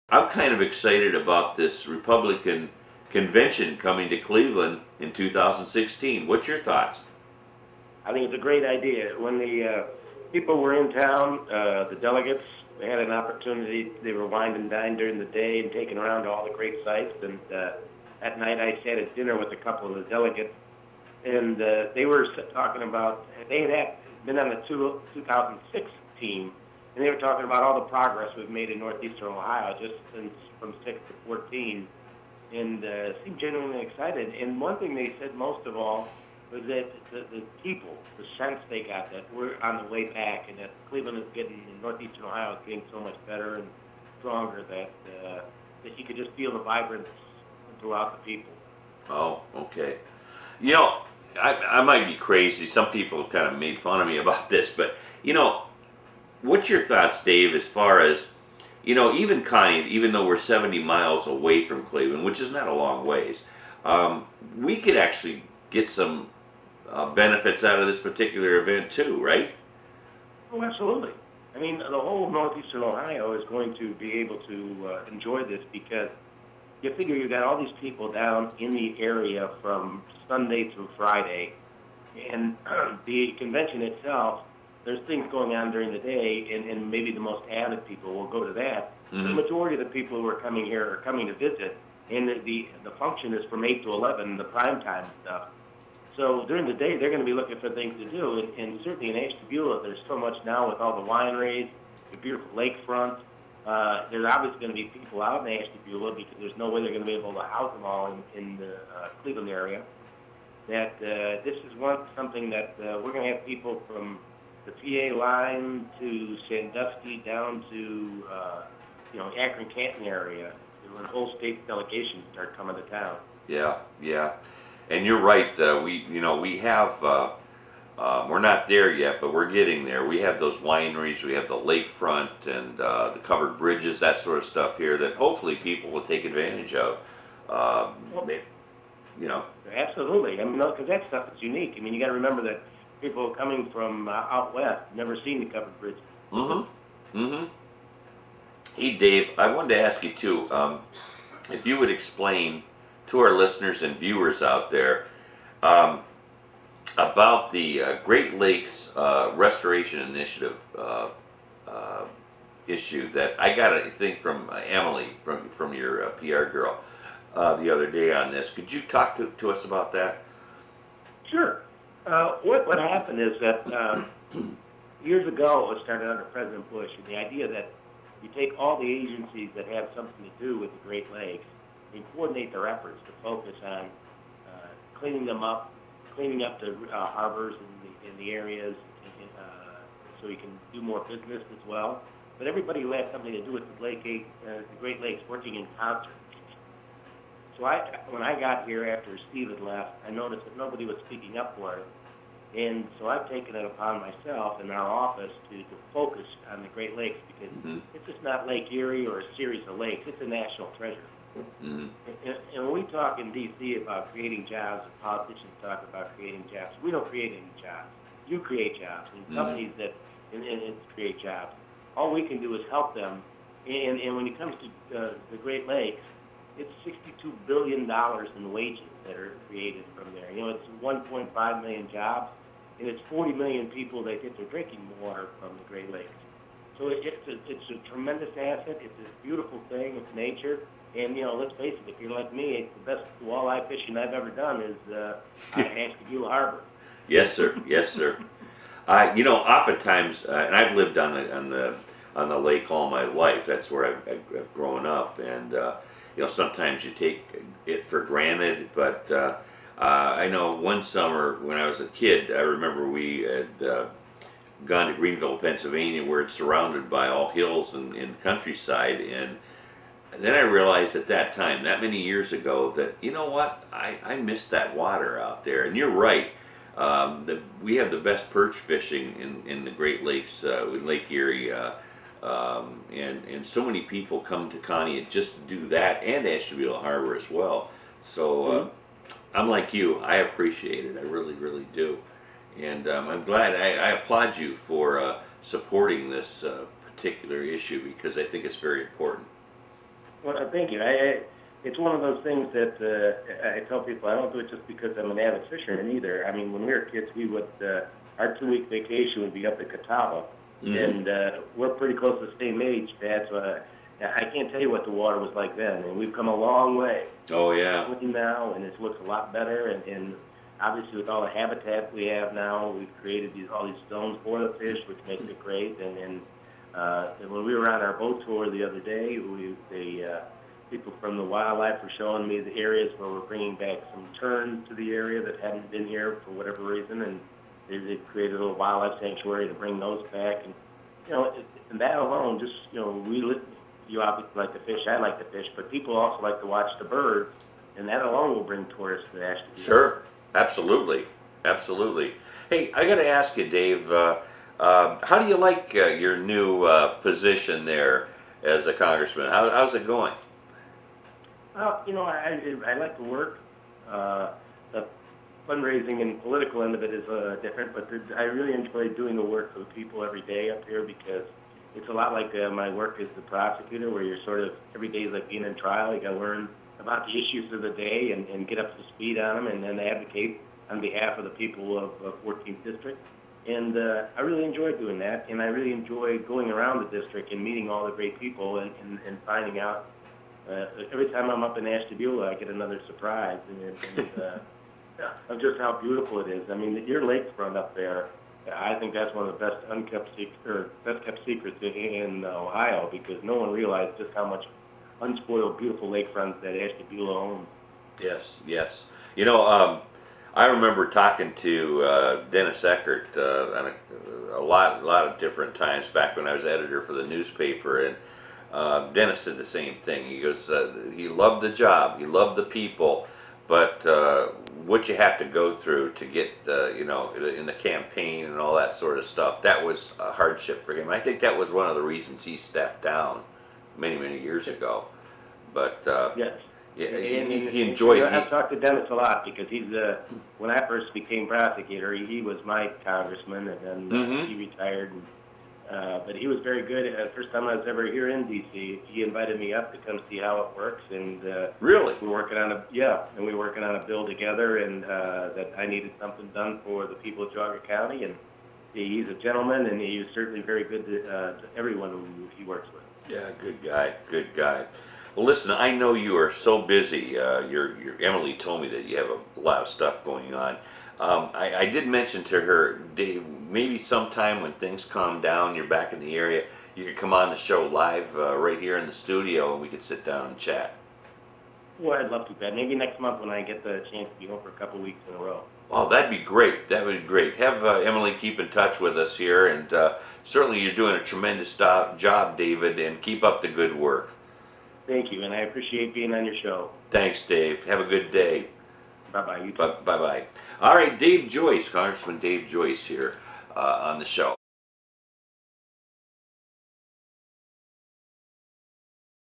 I'm kind of excited about this Republican convention coming to Cleveland in 2016. What's your thoughts? I think it's a great idea. When the people were in town, the delegates, they had an opportunity. They were wined and dined during the day and taken around to all the great sites. And at night, I sat at dinner with a couple of the delegates, and they were talking about they had been on the 2006 team, and they were talking about all the progress we've made in northeastern Ohio just since from 6 to 14, and seemed genuinely excited. And one thing they said most of all was that the people, the sense they got that we're on the way back, and that Cleveland is getting, and northeastern Ohio is getting so much better and stronger that you could just feel the vibrance throughout the people. Oh, okay. You know, I might be crazy. Some people have kind of made fun of me about this, but what's your thoughts, Dave, as far as, even Connie, even though we're 70 miles away from Cleveland, which is not a long ways, we could actually get some benefits out of this particular event too, right? Oh, absolutely. I mean, the whole of northeastern Ohio is going to be able to enjoy this because you figure you got all these people down in the area from Sunday through Friday, and the convention itself, there's things going on during the day, and maybe the most avid people will go to that. The majority of the people who are coming here are coming to visit, and the function is from 8 to 11, the prime time stuff. So during the day, they're going to be looking for things to do, and certainly in Ashtabula, there's so much now with all the wineries, the beautiful lakefront. There's obviously going to be people out in Ashtabula because there's no way they're going to be able to house them all in the Cleveland area. That this is something that we're going to have people from the PA line to Sandusky down to Akron-Canton area. When whole state delegations start coming to town. Yeah, yeah. And you're right. We have. We're not there yet, but we're getting there. We have those wineries. We have the lakefront and the covered bridges, that sort of stuff here. That hopefully people will take advantage of. Well, Maybe, you know. absolutely. I mean, because that stuff is unique. I mean, you got to remember that people coming from out west never seen the covered bridges. Mm-hmm. Mm-hmm. Hey, Dave, I wanted to ask you too. If you would explain to our listeners and viewers out there um, about the Great Lakes Restoration Initiative issue that I got a thing from Emily from your PR girl the other day on this. Could you talk to us about that? Sure. What happened is that years ago it was started under President Bush, and the idea that you take all the agencies that have something to do with the Great Lakes and coordinate their efforts to focus on cleaning up the harbors in the areas, so you can do more business as well. But everybody who has something to do with the Great Lakes working in concert. So when I got here after Steve had left, I noticed that nobody was speaking up for it. And so I've taken it upon myself in our office to focus on the Great Lakes because it's just not Lake Erie or a series of lakes. It's a national treasure. And when we talk in D.C. about creating jobs, and politicians talk about creating jobs, we don't create any jobs. You create jobs, and companies that create jobs. All we can do is help them. And when it comes to the Great Lakes, it's $62 billion in wages that are created from there. It's 1.5 million jobs, and it's 40 million people that get their drinking water from the Great Lakes. So it's a tremendous asset. It's a beautiful thing. It's nature. And, let's face it, if you're like me, the best walleye fishing I've ever done is out of Ashtabula Harbor. Yes, sir. Yes, sir. Oftentimes, and I've lived on the lake all my life. That's where I've grown up, and sometimes you take it for granted. But I know one summer when I was a kid, I remember we had gone to Greenville, Pennsylvania, where it's surrounded by all hills and countryside, and then I realized at that time, that many years ago, that I missed that water out there. And you're right. We have the best perch fishing in the Great Lakes, with Lake Erie, and so many people come to Conneaut just to do that, and Ashtabula Harbor as well. So I'm like you. I appreciate it. I really, really do. And I'm glad. I applaud you for supporting this particular issue because I think it's very important. Well, thank you. It's one of those things that I tell people I don't do it just because I'm an avid fisherman either. I mean, when we were kids, we would our 2-week vacation would be up at Catawba, and we're pretty close to the same age, Pat. So I can't tell you what the water was like then, and we've come a long way. Oh yeah. Now, and it looks a lot better, and obviously with all the habitat we have now, we've created all these zones for the fish, which makes it great. And when we were on our boat tour the other day, people from the wildlife were showing me the areas where we're bringing back some terns to the area that hadn't been here for whatever reason, and they created a little wildlife sanctuary to bring those back. And and that alone, just you obviously like to fish, I like to fish, but people also like to watch the birds, and that alone will bring tourists to Ashtabula. Sure, absolutely, absolutely. Hey, I got to ask you, Dave, how do you like your new position there as a congressman? How's it going? Well, I like to work. The fundraising and political end of it is different, but I really enjoy doing the work for the people every day up here because it's a lot like my work as the prosecutor, where you're sort of every day is like being in trial. You got to learn about the issues of the day and get up to speed on them, and then advocate on behalf of the people of 14th District. And I really enjoy doing that, and I really enjoy going around the district and meeting all the great people and finding out. Every time I'm up in Ashtabula, I get another surprise, of just how beautiful it is. I mean, your lakefront up there, I think that's one of the best kept secrets in Ohio, because no one realized just how much unspoiled, beautiful lakefront that Ashtabula owns. Yes, yes. I remember talking to Dennis Eckert on a lot of different times back when I was editor for the newspaper, and Dennis said the same thing. He goes, he loved the job, he loved the people, but what you have to go through to get, in the campaign and all that sort of stuff, that was a hardship for him. I think that was one of the reasons he stepped down many years ago. But yes. Yeah, he enjoyed it. I've talked to Dennis a lot because he's when I first became prosecutor, he was my congressman, and then he retired. But he was very good. First time I was ever here in D.C., he invited me up to come see how it works, and really, we're working on a bill together, and that I needed something done for the people of Geauga County, and he's a gentleman, and he was certainly very good to everyone who he works with. Yeah, good guy, good guy. Well, listen, I know you are so busy. Emily told me that you have a lot of stuff going on. I did mention to her, Dave, maybe sometime when things calm down, you're back in the area, you could come on the show live right here in the studio, and we could sit down and chat. Well, I'd love to, Pat. Maybe next month when I get the chance to be home for a couple of weeks in a row. Oh, that'd be great. That would be great. Have Emily keep in touch with us here, and certainly you're doing a tremendous job, David, and keep up the good work. Thank you, and I appreciate being on your show. Thanks, Dave. Have a good day. Bye-bye. You too. Bye-bye. All right, Dave Joyce, Congressman Dave Joyce here on the show.